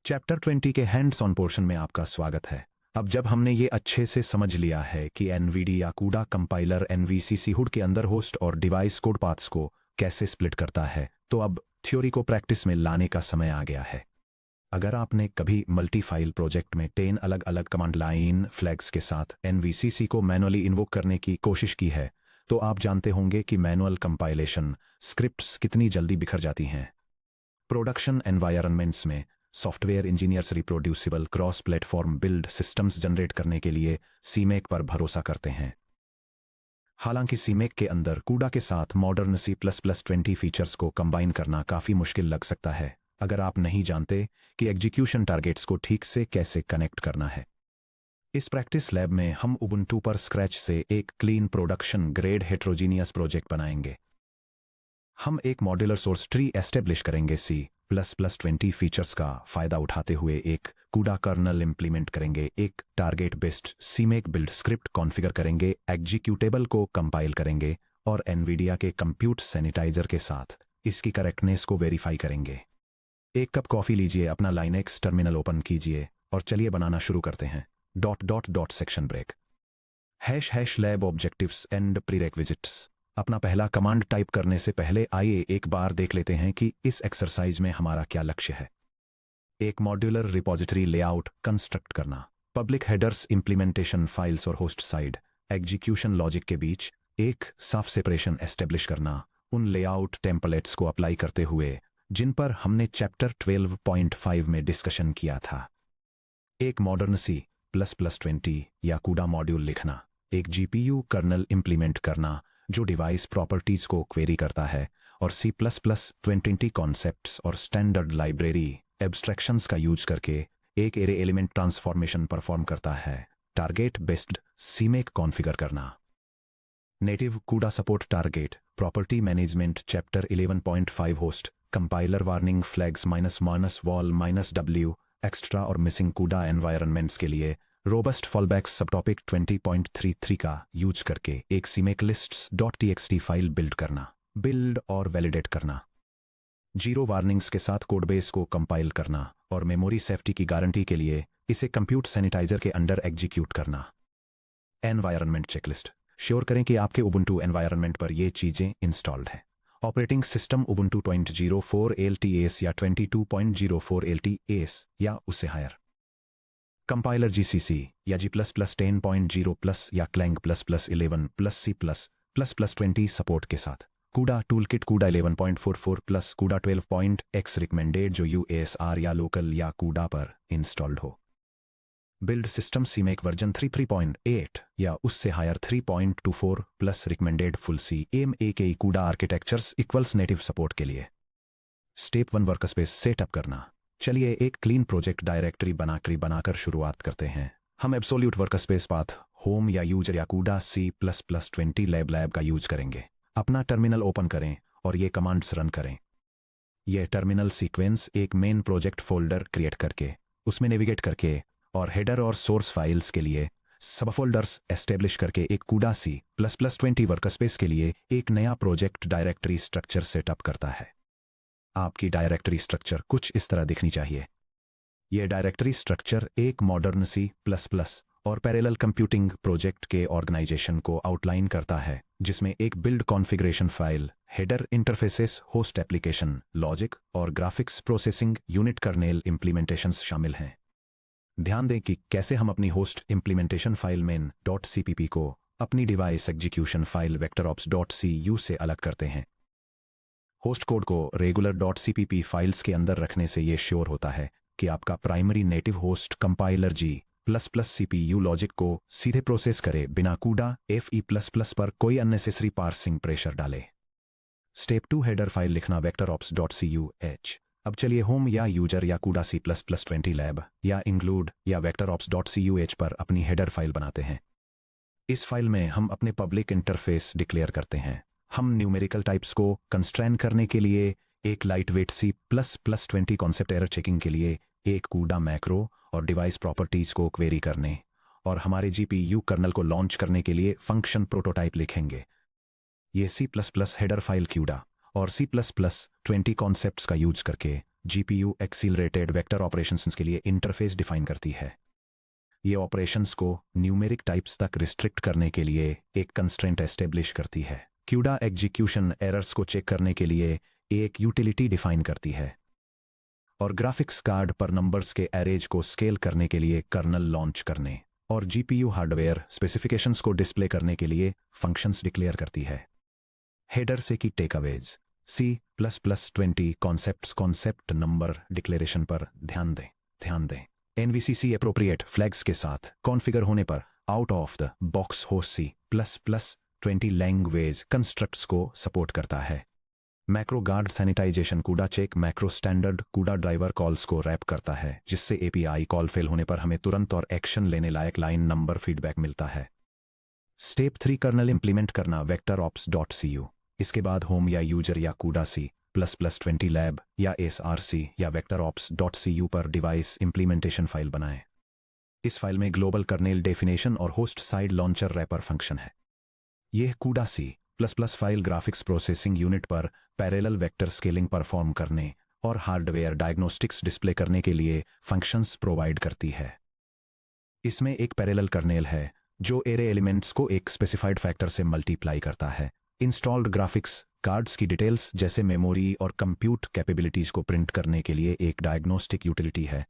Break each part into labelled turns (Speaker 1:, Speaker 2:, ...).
Speaker 1: Chapter 20 के hands on portion में आपका स्वागत है। अब जब हमने ये अच्छे से समझ लिया है कि NVIDIA CUDA compiler NVCC hood के अंदर होस्ट और डिवाइस कोड पाथ्स को कैसे स्प्लिट करता है, तो अब थ्योरी को प्रैक्टिस में लाने का समय आ गया है। अगर आपने कभी मल्टी फाइल प्रोजेक्ट में 10 अलग अलग कमांड लाइन फ्लैग्स के साथ NVCC को मैनुअली इन्वोक करने की कोशिश की है, तो आप जानते होंगे कि मैनुअल कंपाइलेशन स्क्रिप्ट्स कितनी जल्दी बिखर जाती हैं। प्रोडक्शन एनवायरनमेंट्स में software engineers reproducible cross platform build systems generate करने के लिए CMake पर भरोसा करते हैं। हालांकि CMake के अंदर CUDA के साथ मॉडर्न C++ 20 फीचर्स को कंबाइन करना काफ़ी मुश्किल लग सकता है अगर आप नहीं जानते कि एग्जीक्यूशन टारगेट्स को ठीक से कैसे कनेक्ट करना है। इस प्रैक्टिस लैब में हम उबुंटू पर स्क्रैच से एक clean production grade heterogeneous project बनाएंगे। हम एक मॉड्यूलर सोर्स ट्री एस्टेब्लिश करेंगे, C++ 20 फीचर्स का फ़ायदा उठाते हुए एक CUDA कर्नल इंप्लीमेंट करेंगे, एक target based CMake build script configure करेंगे, एग्जीक्यूटेबल को कंपाइल करेंगे और NVIDIA के कंप्यूट सैनिटाइजर के साथ इसकी करेक्टनेस को वेरीफाई करेंगे। एक कप कॉफ़ी लीजिए, अपना लाइनेक्स टर्मिनल ओपन कीजिए और चलिए बनाना शुरू करते हैं। Section break #lab objectives and prerequisites. अपना पहला कमांड टाइप करने से पहले आइए एक बार देख लेते हैं कि इस एक्सरसाइज में हमारा क्या लक्ष्य है। एक मॉड्यूलर रिपॉजिटरी लेआउट कंस्ट्रक्ट करना, पब्लिक हेडर्स इंप्लीमेंटेशन फाइल्स और होस्ट साइड एग्जीक्यूशन लॉजिक के बीच एक साफ सेपरेशन एस्टेब्लिश करना, उन लेआउट टेम्पलेट्स को अप्लाई करते हुए जिन पर हमने चैप्टर 12.5 में डिस्कशन किया था। एक मॉडर्न C++ 20 या CUDA मॉड्यूल लिखना, एक GPU कर्नल इंप्लीमेंट करना जो डिवाइस प्रॉपर्टीज को क्वेरी करता है और C++20 कॉन्सेप्ट्स और स्टैंडर्ड लाइब्रेरी एब्स्ट्रैक्शंस का यूज करके एक एरे एलिमेंट ट्रांसफॉर्मेशन परफॉर्म करता है। टारगेट बेस्ड CMake कॉन्फ़िगर करना, native CUDA support target property management chapter 11.5 host compiler warning flags -wall -w extra और मिसिंग CUDA एनवायरनमेंट्स के लिए रोबस्ट फॉलबैक्स सबटॉपिक 20.33 का यूज करके एक CMake lists.txt फाइल बिल्ड करना, बिल्ड और वैलिडेट करना, जीरो वार्निंग्स के साथ कोडबेस को कंपाइल करना और मेमोरी सेफ्टी की गारंटी के लिए इसे कंप्यूट सैनिटाइजर के अंडर एग्जीक्यूट करना। एनवायरनमेंट चेकलिस्ट, श्योर करें कि आपके उबुंटू एनवायरनमेंट पर ये चीजें इंस्टॉल्ड है। ऑपरेटिंग सिस्टम उबुंटू 20.04 LTS या 22.04 LTS या उससे हायर, कंपाइलर GCC या G++10.0+ या Clang ++11+ C++20 सपोर्ट के साथ, CUDA toolkit CUDA 11.44+ CUDA 12.x recommended जो UASR या लोकल या CUDA पर इंस्टॉल्ड हो। बिल्ड सिस्टम CMake वर्जन 3.8 या उससे higher 3.24+ recommended full CMake CUDA architectures equals native support के लिए। स्टेप 1 वर्कस्पेस सेटअप करना। चलिए एक क्लीन प्रोजेक्ट डायरेक्टरी बनाकर शुरुआत करते हैं। हम एब्सोल्यूट वर्कस्पेस पाथ होम या यूजर या CUDA C++20 लैब का यूज करेंगे। अपना टर्मिनल ओपन करें और ये कमांड्स रन करें। यह टर्मिनल सीक्वेंस एक मेन प्रोजेक्ट फोल्डर क्रिएट करके उसमें नेविगेट करके और हेडर और सोर्स फाइल्स के लिए सब फोल्डर्स एस्टेब्लिश करके एक CUDA C++20 वर्कस्पेस के लिए एक नया प्रोजेक्ट डायरेक्टरी स्ट्रक्चर सेटअप करता है। आपकी डायरेक्टरी स्ट्रक्चर कुछ इस तरह दिखनी चाहिए। यह डायरेक्टरी स्ट्रक्चर एक मॉडर्न C++ और पैरेलल कंप्यूटिंग प्रोजेक्ट के ऑर्गेनाइजेशन को आउटलाइन करता है, जिसमें एक build configuration file, header interfaces, host application, logic और ग्राफिक्स प्रोसेसिंग यूनिट कर्नेल इंप्लीमेंटेशंस शामिल हैं। ध्यान दें कि कैसे हम अपनी होस्ट इंप्लीमेंटेशन फाइल main.cpp को अपनी डिवाइस एग्जीक्यूशन फाइल vectorops.cu से अलग करते हैं। होस्ट कोड को रेगुलर .cpp फाइल्स के अंदर रखने से ये श्योर होता है कि आपका primary native host compiler G++ CPU logic को सीधे प्रोसेस करे बिना CUDA FE++ पर कोई अननेसेसरी पार्सिंग प्रेशर डाले। स्टेप 2 हेडर फाइल लिखना vectorops.cuh। अब चलिए होम या यूजर या CUDA C++20 लैब या इंक्लूड या vectorops.cuh पर अपनी हेडर फाइल बनाते हैं। इस फाइल में हम अपने पब्लिक इंटरफेस डिक्लेयर करते हैं। हम न्यूमेरिकल टाइप्स को कंस्ट्रेन करने के लिए एक lightweight C++20 concept error checking के लिए एक CUDA मैक्रो और डिवाइस प्रॉपर्टीज को क्वेरी करने और हमारे GPU कर्नल को लॉन्च करने के लिए फंक्शन प्रोटोटाइप लिखेंगे। ये C++ हेडर फाइल CUDA और C++20 कॉन्सेप्ट्स का यूज करके जीपीयू एक्सीलरेटेड वेक्टर ऑपरेशंस के लिए इंटरफेस डिफाइन करती है। ये ऑपरेशंस को न्यूमेरिक टाइप्स तक रिस्ट्रिक्ट करने के लिए एक कंस्ट्रेंट एस्टेब्लिश करती है। क्यूडा एग्जीक्यूशन एरर्स को चेक करने के लिए एक यूटिलिटी डिफाइन करती है। और ग्राफिक्स कार्ड पर नंबर्स के एरेज को स्केल करने के लिए कर्नल लॉन्च करने और जीपीयू हार्डवेयर स्पेसिफिकेशंस को डिस्प्ले करने के लिए फंक्शंस डिक्लेयर करती है। हेडर से की takeaways C++20 concept number declaration पर ध्यान दें। एनवीसीसी एप्रोप्रिएट फ्लैग्स के साथ कॉन्फ़िगर होने पर out of the box host C++20 language constructs को सपोर्ट करता है। मैक्रो गार्ड सैनिटाइजेशन कूडा चेक मैक्रो स्टैंडर्ड कूडा ड्राइवर कॉल्स को रैप करता है, जिससे एपीआई कॉल फेल होने पर हमें तुरंत और एक्शन लेने लायक लाइन नंबर फीडबैक मिलता है। स्टेप 3 कर्नल इंप्लीमेंट करना vectorops.cu। इसके बाद होम या यूजर या कूडा C++20 लैब या SRC या vectorops.cu पर डिवाइस इंप्लीमेंटेशन फाइल बनाएं। इस फाइल में ग्लोबल कर्नेल डेफिनेशन और host side launcher wrapper function है। यह CUDA C++ file graphics processing unit पर पैरेलल वेक्टर स्केलिंग परफॉर्म करने और हार्डवेयर डायग्नोस्टिक्स डिस्प्ले करने के लिए फंक्शंस प्रोवाइड करती है। इसमें एक पैरेलल कर्नेल है जो एरे एलिमेंट्स को एक स्पेसिफाइड फैक्टर से मल्टीप्लाई करता है। इंस्टॉल्ड ग्राफिक्स कार्ड्स की डिटेल्स जैसे मेमोरी और कंप्यूट कैपेबिलिटीज को प्रिंट करने के लिए एक डायग्नोस्टिक यूटिलिटी है।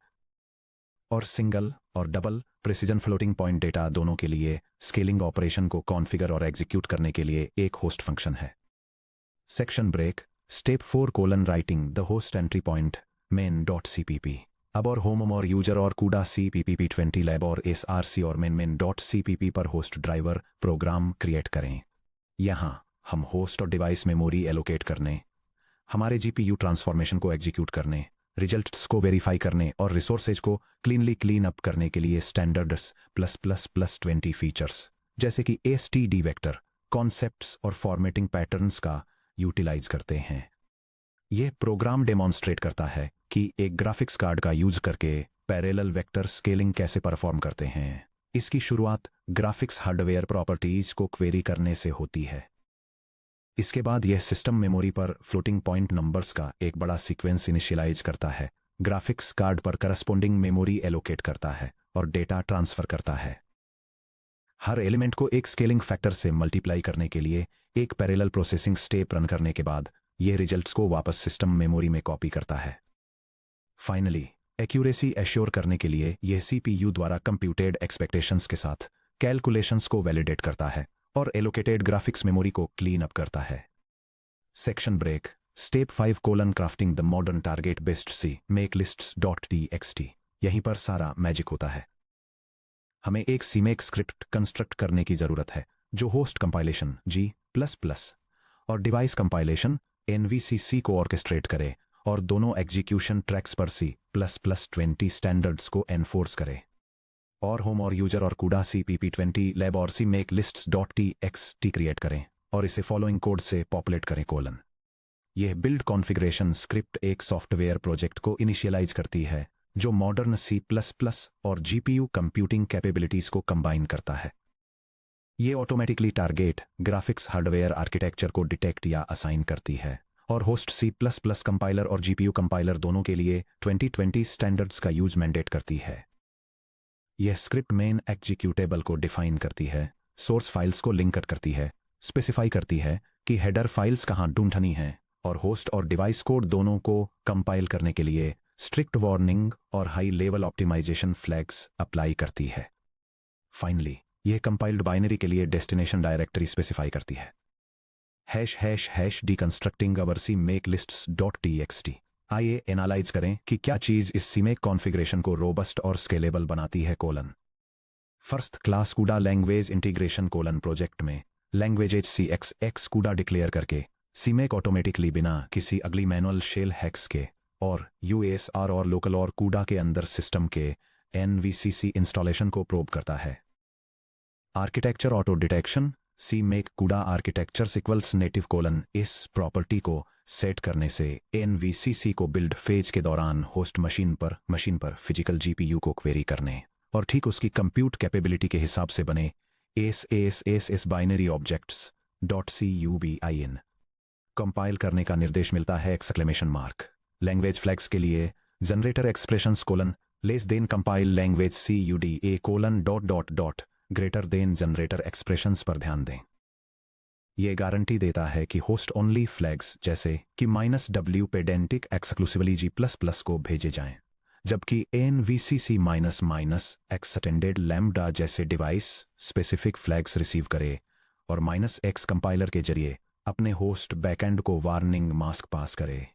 Speaker 1: और सिंगल और double precision floating point data दोनों के लिए स्केलिंग ऑपरेशन को कॉन्फ़िगर और एग्जीक्यूट करने के लिए एक होस्ट फंक्शन है। Section break step 4 writing the host entry point main.cpp। अब और होम और यूजर और कूडा CPP20 लैब और SRC और main.cpp पर होस्ट ड्राइवर प्रोग्राम क्रिएट करें। यहाँ हम होस्ट और डिवाइस मेमोरी एलोकेट करने, हमारे जीपीयू ट्रांसफॉर्मेशन को एग्जीक्यूट करने, रिजल्ट्स को वेरीफाई करने और रिसोर्सेज को क्लीन अप करने के लिए स्टैंडर्ड्स +++20 फीचर्स जैसे कि STD वेक्टर कॉन्सेप्ट्स और फॉर्मेटिंग पैटर्न्स का यूटिलाइज करते हैं। यह प्रोग्राम डेमॉन्स्ट्रेट करता है कि एक ग्राफिक्स कार्ड का यूज करके पैरेलल वेक्टर स्केलिंग कैसे परफॉर्म करते हैं। इसकी शुरुआत ग्राफिक्स हार्डवेयर प्रॉपर्टीज को क्वेरी करने से होती है। इसके बाद यह सिस्टम मेमोरी पर फ्लोटिंग पॉइंट नंबर्स का एक बड़ा सीक्वेंस इनिशियलाइज करता है, ग्राफिक्स कार्ड पर करस्पॉन्डिंग मेमोरी एलोकेट करता है और डेटा ट्रांसफर करता है। हर एलिमेंट को एक स्केलिंग फैक्टर से मल्टीप्लाई करने के लिए एक पैरेलल प्रोसेसिंग स्टेप रन करने के बाद यह रिजल्ट्स को वापस सिस्टम मेमोरी में कॉपी करता है। फाइनली एक्यूरेसी एश्योर करने के लिए यह सीपीयू द्वारा कंप्यूटेड एक्सपेक्टेशंस के साथ कैलकुलेशंस को वैलिडेट करता है और एलोकेटेड ग्राफिक्स मेमोरी को क्लीन अप करता है। Section break step 5 crafting the modern target based C make lists.txt। यहीं पर सारा मैजिक होता है। हमें एक CMake स्क्रिप्ट कंस्ट्रक्ट करने की जरूरत है जो होस्ट कंपाइलेशन G++ और डिवाइस कंपाइलेशन NVCC को ऑर्केस्ट्रेट करे और दोनों एग्जीक्यूशन ट्रैक्स पर C++20 स्टैंडर्ड्स को एनफोर्स करे। और होम और यूजर और कूडा CPP20 लैब और CMake lists.txt क्रिएट करें और इसे फॉलोइंग कोड से पॉपुलेट करें: यह बिल्ड कॉन्फ़िगरेशन स्क्रिप्ट एक सॉफ्टवेयर प्रोजेक्ट को इनिशियलाइज करती है जो मॉडर्न C++ और GPU कंप्यूटिंग कैपेबिलिटीज को कंबाइन करता है। ये automatically target graphics hardware architecture को डिटेक्ट या असाइन करती है और होस्ट C++ कंपाइलर और GPU कंपाइलर दोनों के लिए 2020 स्टैंडर्ड्स का यूज मैंडेट करती है। यह स्क्रिप्ट मेन एग्जीक्यूटेबल को डिफाइन करती है, सोर्स फाइल्स को लिंक करती है, स्पेसिफाई करती है कि हेडर फाइल्स कहाँ ढूंढनी है और होस्ट और डिवाइस कोड दोनों को कंपाइल करने के लिए स्ट्रिक्ट वार्निंग और high level optimization flags apply करती है। फाइनली यह कंपाइल्ड बाइनरी के लिए डेस्टिनेशन डायरेक्टरी स्पेसिफाई करती है। ###deconstructing our CMake lists.txt। आइए एनालाइज करें कि क्या चीज इस CMake कॉन्फ़िगरेशन को रोबस्ट और स्केलेबल बनाती है। फर्स्ट क्लास कूडा लैंग्वेज इंटीग्रेशन प्रोजेक्ट में लैंग्वेजेज CXX कूडा डिक्लेयर करके CMake ऑटोमेटिकली बिना किसी अगली मैनुअल शेल हैक्स के और UASR और लोकल और कूडा के अंदर सिस्टम के NVCC इंस्टॉलेशन को प्रोब करता है। आर्किटेक्चर ऑटो डिटेक्शन CMake कूडा आर्किटेक्चर सिक्वल्स नेटिव इस प्रॉपर्टी को सेट करने से NVCC को बिल्ड फेज के दौरान होस्ट मशीन पर फिजिकल GPU को क्वेरी करने और ठीक उसकी कंप्यूट कैपेबिलिटी के हिसाब से बने ASASS binary objects .cubin compile करने का निर्देश मिलता है! लैंग्वेज फ्लैग्स के लिए generator expressions colon less than compile language CUDA : ... greater than generator expressions पर ध्यान दें। ये गारंटी देता है कि होस्ट ओनली फ्लैग्स जैसे कि -W पेडेंटिक एक्सक्लूसिवली G++ को भेजे जाएं, जबकि NVCC -एक्सटेंडेड लैम्बडा जैसे डिवाइस स्पेसिफिक फ्लैग्स रिसीव करे और -X कंपाइलर के जरिए अपने होस्ट बैकएंड को वार्निंग मास्क पास करे।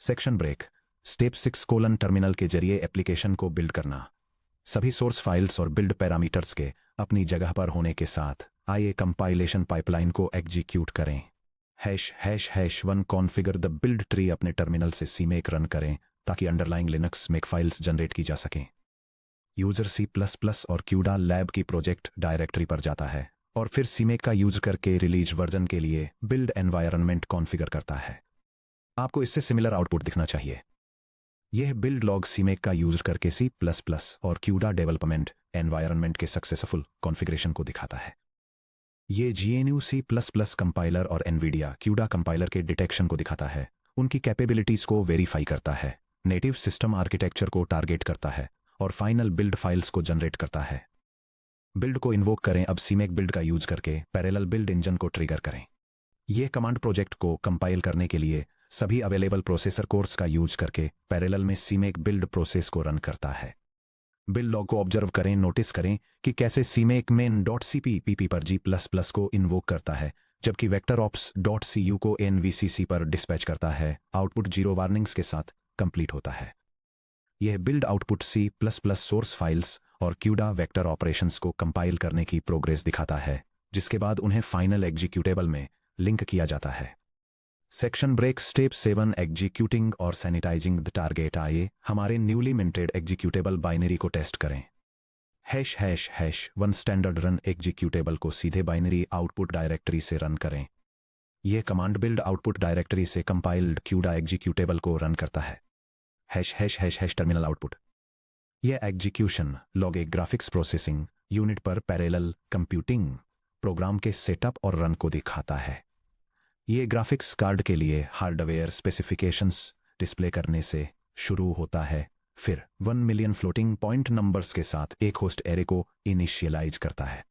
Speaker 1: Section break. स्टेप 6 टर्मिनल के जरिए एप्लीकेशन को बिल्ड करना। सभी सोर्स फाइल्स और बिल्ड पैरामीटर्स के अपनी जगह पर होने के साथ आइए कंपाइलेशन पाइपलाइन को एग्जीक्यूट करें। ###1 कॉन्फ़िगर द बिल्ड ट्री अपने टर्मिनल से CMake रन करें ताकि underlying Linux make files generate की जा सकें। यूजर C++ और CUDA लैब की प्रोजेक्ट डायरेक्टरी पर जाता है और फिर CMake का यूज करके रिलीज वर्जन के लिए बिल्ड एनवायरनमेंट कॉन्फ़िगर करता है। आपको इससे सिमिलर आउटपुट दिखना चाहिए। यह बिल्ड लॉग CMake का यूज करके C++ और CUDA डेवलपमेंट एनवायरनमेंट के सक्सेसफुल कॉन्फ़िगरेशन को दिखाता है। ये GNU C++ कंपाइलर और NVIDIA CUDA कंपाइलर के डिटेक्शन को दिखाता है, उनकी कैपेबिलिटीज को वेरीफाई करता है, नेटिव सिस्टम आर्किटेक्चर को टारगेट करता है और फाइनल बिल्ड फाइल्स को जनरेट करता है। बिल्ड को इन्वोक करें। अब CMake बिल्ड का यूज करके पैरेलल बिल्ड इंजन को ट्रिगर करें। यह कमांड प्रोजेक्ट को कंपाइल करने के लिए सभी अवेलेबल प्रोसेसर कोर्स का यूज करके पैरेलल में CMake बिल्ड प्रोसेस को रन करता है। बिल्ड लॉग को ऑब्जर्व करें, नोटिस करें कि कैसे CMake main.cpp पर G++ को इन्वोक करता है, जबकि vectorops.cu को NVCC पर डिस्पैच करता है। आउटपुट 0 वार्निंग्स के साथ कंप्लीट होता है। यह build output C++ source files और CUDA वेक्टर ऑपरेशंस को कंपाइल करने की प्रोग्रेस दिखाता है, जिसके बाद उन्हें फाइनल एग्जीक्यूटेबल में लिंक किया जाता है। Section break. स्टेप 7 एग्जीक्यूटिंग और सैनिटाइजिंग द टारगेट। आइए हमारे न्यूली मिंटेड एग्जीक्यूटेबल बाइनरी को टेस्ट करें। ###1 स्टैंडर्ड रन एग्जीक्यूटेबल को सीधे बाइनरी आउटपुट डायरेक्टरी से रन करें। यह कमांड बिल्ड आउटपुट डायरेक्टरी से कंपाइल्ड CUDA एग्जीक्यूटेबल को रन करता है। ### टर्मिनल आउटपुट। यह एग्जीक्यूशन लॉग एक ग्राफिक्स प्रोसेसिंग यूनिट पर पैरेलल कंप्यूटिंग प्रोग्राम के सेटअप और रन को दिखाता है। ये ग्राफिक्स कार्ड के लिए हार्डवेयर स्पेसिफिकेशंस डिस्प्ले करने से शुरू होता है, फिर 1 मिलियन फ्लोटिंग पॉइंट नंबर्स के साथ एक होस्ट एरे को इनिशियलाइज करता है।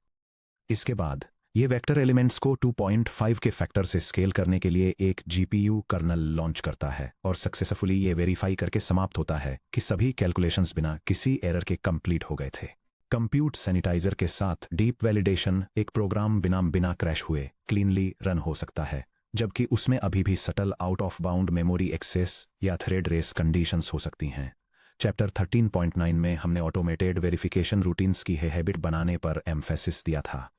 Speaker 1: इसके बाद ये वेक्टर एलिमेंट्स को 2.5 के फैक्टर से स्केल करने के लिए एक GPU कर्नल लॉन्च करता है और सक्सेसफुली ये वेरीफाई करके समाप्त होता है कि सभी कैलकुलेशंस बिना किसी एरर के कंप्लीट हो गए थे। कंप्यूट सैनिटाइजर के साथ डीप वैलिडेशन। एक प्रोग्राम बिना क्रैश हुए क्लीनली रन हो सकता है, जबकि उसमें अभी भी subtle out of bound memory access या थ्रेड रेस कंडीशंस हो सकती हैं। चैप्टर 13.9 में हमने ऑटोमेटेड वेरिफिकेशन रूटीन्स की हैबिट बनाने पर एम्फेसिस दिया था।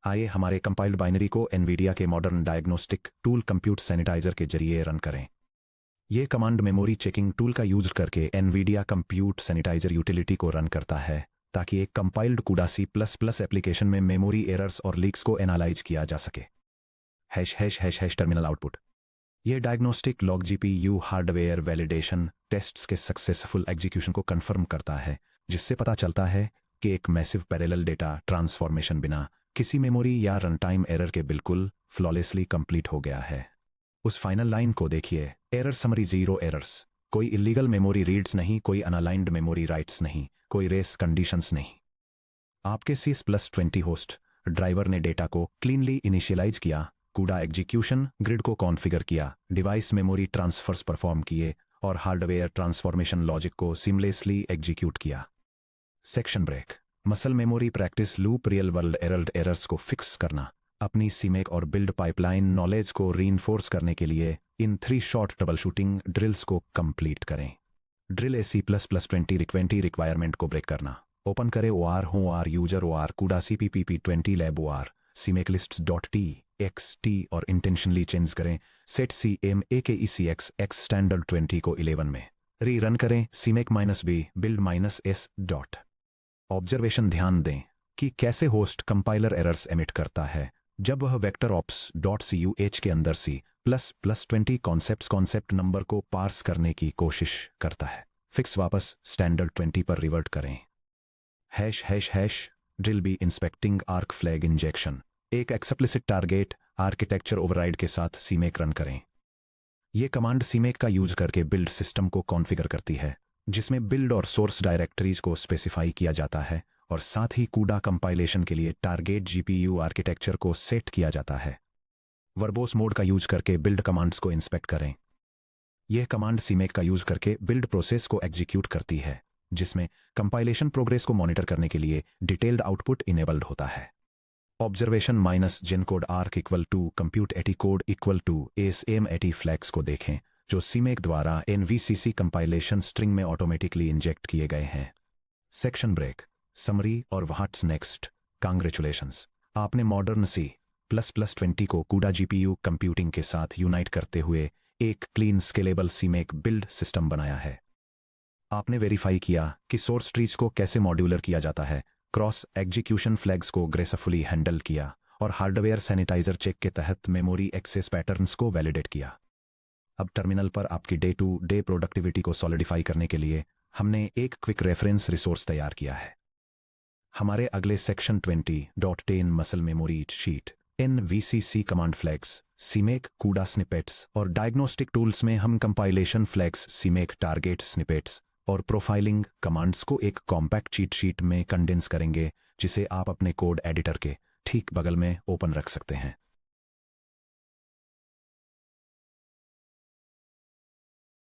Speaker 1: आइए हमारे कंपाइल्ड बाइनरी को NVIDIA के modern diagnostic tool compute sanitizer के जरिए रन करें। यह कमांड मेमोरी चेकिंग टूल का यूज करके NVIDIA कंप्यूट सैनिटाइजर यूटिलिटी को रन करता है ताकि एक कंपाइल्ड CUDA C++ एप्लीकेशन में मेमोरी एरर्स और लीक्स को एनालाइज किया जा सके। ### टर्मिनल आउटपुट। यह diagnostic log GPU hardware validation tests के सक्सेसफुल एग्जीक्यूशन को कंफर्म करता है, जिससे पता चलता है कि एक मैसिव पैरेलल डेटा ट्रांसफॉर्मेशन बिना किसी मेमोरी या रनटाइम एरर के बिल्कुल फ्लॉलेसली कंप्लीट हो गया है। उस फाइनल लाइन को देखिए। Error summary 0 errors. कोई इलीगल मेमोरी रीड्स नहीं, कोई अनअलाइंड मेमोरी राइट्स नहीं, कोई रेस कंडीशंस नहीं। आपके C+20 होस्ट ड्राइवर ने डेटा को क्लीनली इनिशियलाइज किया, CUDA एग्जीक्यूशन ग्रिड को कॉन्फ़िगर किया, डिवाइस मेमोरी ट्रांसफर्स परफॉर्म किए और हार्डवेयर ट्रांसफॉर्मेशन लॉजिक को सीमलेसली एग्जीक्यूट किया। Section break. Muscle memory practice loop. Real world errors को फिक्स करना। अपनी CMake और बिल्ड पाइपलाइन नॉलेज को रीइंफोर्स करने के लिए इन 3 शॉर्ट ट्रबलशूटिंग ड्रिल्स को कंप्लीट करें। ड्रिल ए C++20 रिक्वायरमेंट को ब्रेक करना। ओपन करें OR user OR CUDA CPP20 lab OR CMake lists.txt और इंटेंशनली चेंज करें सेट CMAKECX X स्टैंडर्ड 20 को 11 में। री रन करें CMake -b build -s dot. Observation. ध्यान दें कि कैसे होस्ट कंपाइलर एरर्स एमिट करता है जब वह vectorops.cuh के अंदर C++20 कॉन्सेप्ट नंबर को पार्स करने की कोशिश करता है। फिक्स वापस स्टैंडर्ड 20 पर रिवर्ट करें। ### Drill B inspecting arch flag injection. एक एक्सप्लिसिट टारगेट आर्किटेक्चर ओवरराइड के साथ CMake रन करें। ये कमांड सीमेक का यूज करके बिल्ड सिस्टम को कॉन्फ़िगर करती है, जिसमें बिल्ड और सोर्स डायरेक्टरीज को स्पेसिफाई किया जाता है और साथ ही कूडा कंपाइलेशन के लिए टारगेट जीपीयू आर्किटेक्चर को सेट किया जाता है। वर्बोस मोड का यूज करके बिल्ड कमांड्स को इंस्पेक्ट करें। यह कमांड सीमेक का यूज करके बिल्ड प्रोसेस को एग्जीक्यूट करती है, जिसमें कंपाइलेशन प्रोग्रेस को मॉनिटर करने के लिए डिटेल्ड आउटपुट इनेबल्ड होता है। Observation minus gen code arch equal to compute eighty code equal to SM eighty flags को देखें, जो सीमेक द्वारा एनवीसीसी कंपाइलेशन स्ट्रिंग में ऑटोमेटिकली इंजेक्ट किए गए हैं। सेक्शन ब्रेक, समरी और व्हाट्स नेक्स्ट। कांग्रेचुलेशंस, आपने मॉडर्न C++20 को कूडा जीपीयू कंप्यूटिंग के साथ यूनाइट करते हुए एक क्लीन स्केलेबल सीमेक बिल्ड सिस्टम बनाया है। आपने वेरीफाई किया कि सोर्स ट्रीज को कैसे मॉड्यूलर किया जाता है, क्रॉस एग्जीक्यूशन फ्लैग्स को ग्रेसफुली हैंडल किया और हार्डवेयर सैनिटाइजर चेक के तहत मेमोरी एक्सेस पैटर्न्स को वैलिडेट किया। अब टर्मिनल पर आपकी डे टू डे प्रोडक्टिविटी को सॉलिडिफाई करने के लिए हमने एक क्विक रेफरेंस रिसोर्स तैयार किया है। हमारे अगले section 20.10 muscle memory sheet NVCC command flags, CMake CUDA snippets और डायग्नोस्टिक टूल्स में हम compilation flags, CMake target snippets और प्रोफाइलिंग कमांड्स को एक कॉम्पैक्ट चीट शीट में कंडेंस करेंगे, जिसे आप अपने कोड एडिटर के ठीक बगल में ओपन रख सकते हैं।